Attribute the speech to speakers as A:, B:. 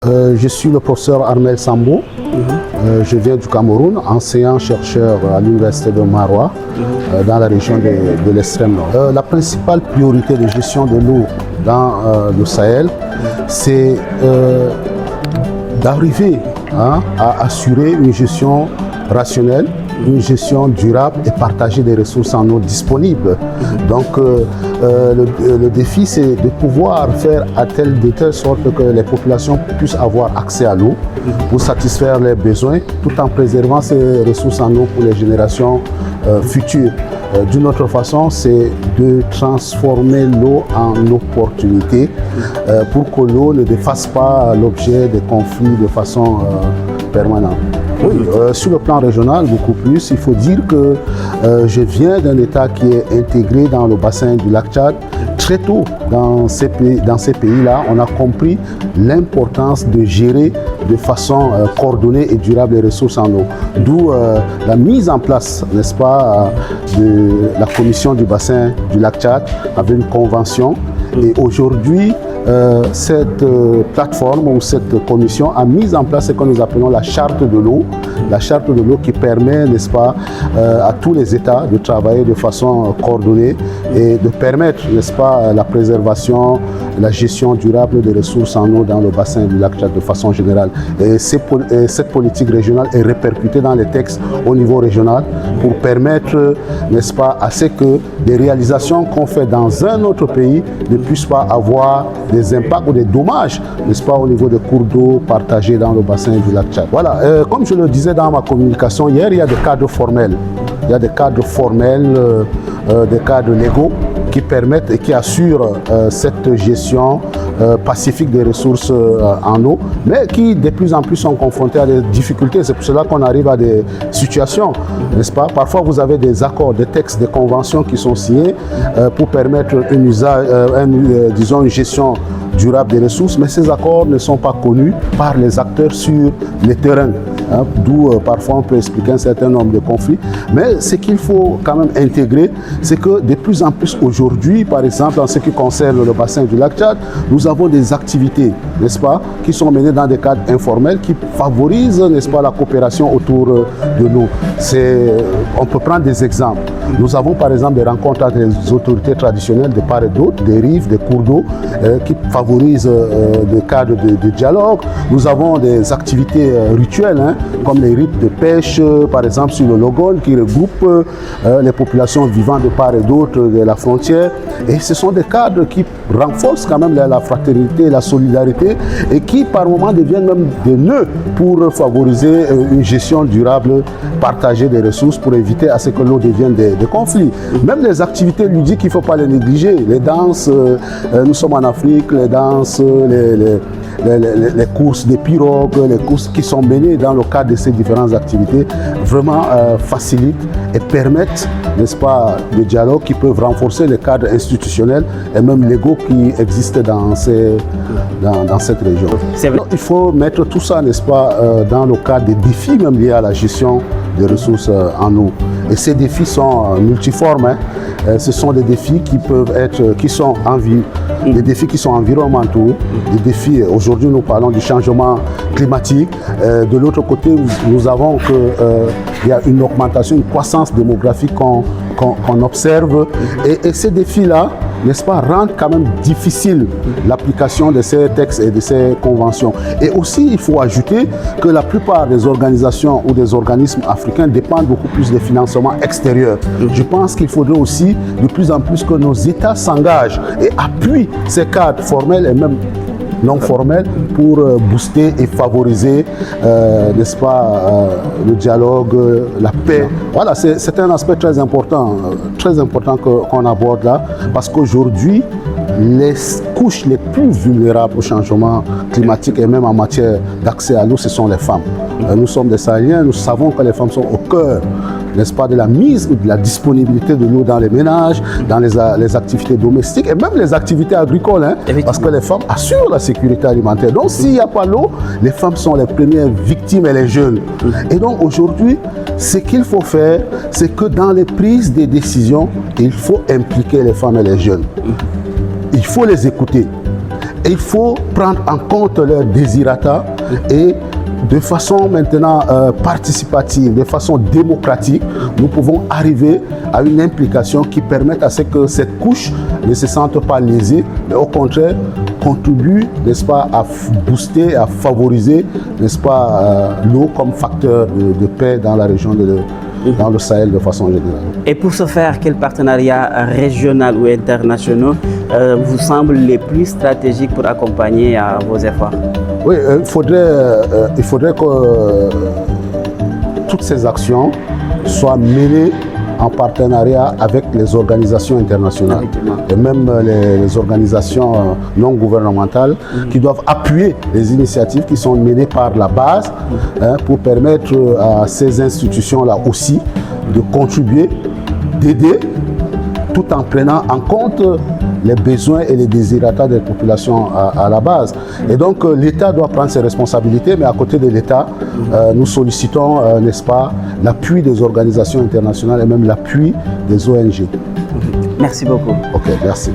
A: Je suis le professeur Armel Sambo. Je viens du Cameroun, enseignant-chercheur à l'université de Maroua, dans la région de l'extrême nord. La principale priorité de gestion de l'eau dans le Sahel, c'est d'arriver à assurer une gestion rationnelle, une gestion durable et partager des ressources en eau disponibles. Donc le défi, c'est de pouvoir faire de telle sorte que les populations puissent avoir accès à l'eau pour satisfaire leurs besoins, tout en préservant ces ressources en eau pour les générations futures. D'une autre façon, c'est de transformer l'eau en opportunité pour que l'eau ne fasse pas l'objet de conflits de façon permanente. Oui, sur le plan régional, beaucoup plus. Il faut dire que je viens d'un État qui est intégré dans le bassin du lac Tchad. Très tôt dans ces pays-là, on a compris l'importance de gérer de façon coordonnée et durable les ressources en eau. D'où la mise en place, n'est-ce pas, de la commission du bassin du lac Tchad avec une convention. Et aujourd'hui, cette plateforme ou cette commission a mis en place ce que nous appelons la charte de l'eau. La charte de l'eau qui permet, n'est-ce pas, à tous les États de travailler de façon coordonnée et de permettre, n'est-ce pas, la préservation, la gestion durable des ressources en eau dans le bassin du lac Tchad de façon générale. Et cette politique régionale est répercutée dans les textes au niveau régional pour permettre, n'est-ce pas, à ce que des réalisations qu'on fait dans un autre pays ne puissent pas avoir des impacts ou des dommages, n'est-ce pas, au niveau des cours d'eau partagés dans le bassin du lac Tchad. Voilà, comme je le disais dans ma communication hier, il y a des cadres formels. Il y a des cadres formels, des cadres légaux qui permettent et qui assurent cette gestion pacifique des ressources en eau, mais qui de plus en plus sont confrontés à des difficultés. C'est pour cela qu'on arrive à des situations, n'est-ce pas? Parfois, vous avez des accords, des textes, des conventions qui sont signés pour permettre disons une gestion durable des ressources, mais ces accords ne sont pas connus par les acteurs sur le terrain. D'où parfois on peut expliquer un certain nombre de conflits. Mais ce qu'il faut quand même intégrer, c'est que de plus en plus aujourd'hui, par exemple en ce qui concerne le bassin du lac Tchad, nous avons des activités, n'est-ce pas, qui sont menées dans des cadres informels qui favorisent, n'est-ce pas, la coopération autour de l'eau. On peut prendre des exemples. Nous avons par exemple des rencontres avec les autorités traditionnelles de part et d'autre, des rives, des cours d'eau, qui favorisent des cadres de dialogue. Nous avons des activités rituelles, comme les rites de pêche, par exemple sur le Logone, qui regroupent les populations vivant de part et d'autre de la frontière. Et ce sont des cadres qui renforcent quand même la fraternité, la solidarité, et qui par moments deviennent même des nœuds pour favoriser une gestion durable, partagée des ressources, pour éviter à ce que l'eau devienne des conflits. Même les activités ludiques, il ne faut pas les négliger. Les danses, nous sommes en Afrique, les danses, les courses de pirogues, les courses qui sont menées dans le cadre de ces différentes activités, vraiment facilitent et permettent, n'est-ce pas, des dialogues qui peuvent renforcer les cadres institutionnels et même légaux qui existent dans cette région. Donc, il faut mettre tout ça, n'est-ce pas, dans le cadre des défis même liés à la gestion des ressources en eau. Et ces défis sont multiformes. Ce sont des défis qui peuvent être, des défis qui sont environnementaux, des défis, aujourd'hui nous parlons du changement climatique. De l'autre côté, nous avons qu'il y a une augmentation, une croissance démographique qu'on observe. Et ces défis-là, n'est-ce pas, rendent quand même difficile l'application de ces textes et de ces conventions. Et aussi, il faut ajouter que la plupart des organisations ou des organismes africains dépendent beaucoup plus des financements extérieurs. Je pense qu'il faudrait aussi de plus en plus que nos États s'engagent et appuient ces cadres formels et même non formels pour booster et favoriser, n'est-ce pas, le dialogue, la paix. Voilà, c'est un aspect très important qu'on aborde là, parce qu'aujourd'hui, les couches les plus vulnérables au changement climatique et même en matière d'accès à l'eau, ce sont les femmes. Nous sommes des Sahéliens, nous savons que les femmes sont au cœur, n'est-ce pas, de la mise ou de la disponibilité de l'eau dans les ménages, dans les activités domestiques et même les activités agricoles, parce que les femmes assurent la sécurité alimentaire. Donc s'il n'y a pas l'eau, les femmes sont les premières victimes et les jeunes. Et donc aujourd'hui, ce qu'il faut faire, c'est que dans les prises de décisions, il faut impliquer les femmes et les jeunes. Il faut les écouter. Et il faut prendre en compte leurs désirata et de façon maintenant participative, de façon démocratique, nous pouvons arriver à une implication qui permette à ce que cette couche ne se sente pas lésée, mais au contraire contribue, n'est-ce pas, à booster, à favoriser, n'est-ce pas, l'eau comme facteur de paix dans la région dans le Sahel de façon générale. Et
B: pour ce faire, quels partenariats régionaux ou internationaux vous semblent les plus stratégiques pour accompagner vos efforts?
A: Oui, il faudrait que toutes ces actions soient menées en partenariat avec les organisations internationales et même les organisations non gouvernementales qui doivent appuyer les initiatives qui sont menées par la base pour permettre à ces institutions-là aussi de contribuer, d'aider, tout en prenant en compte les besoins et les désirata des populations à la base. Et donc l'État doit prendre ses responsabilités, mais à côté de l'État, nous sollicitons, n'est-ce pas, l'appui des organisations internationales et même l'appui des ONG.
B: Merci beaucoup.
A: Ok, merci.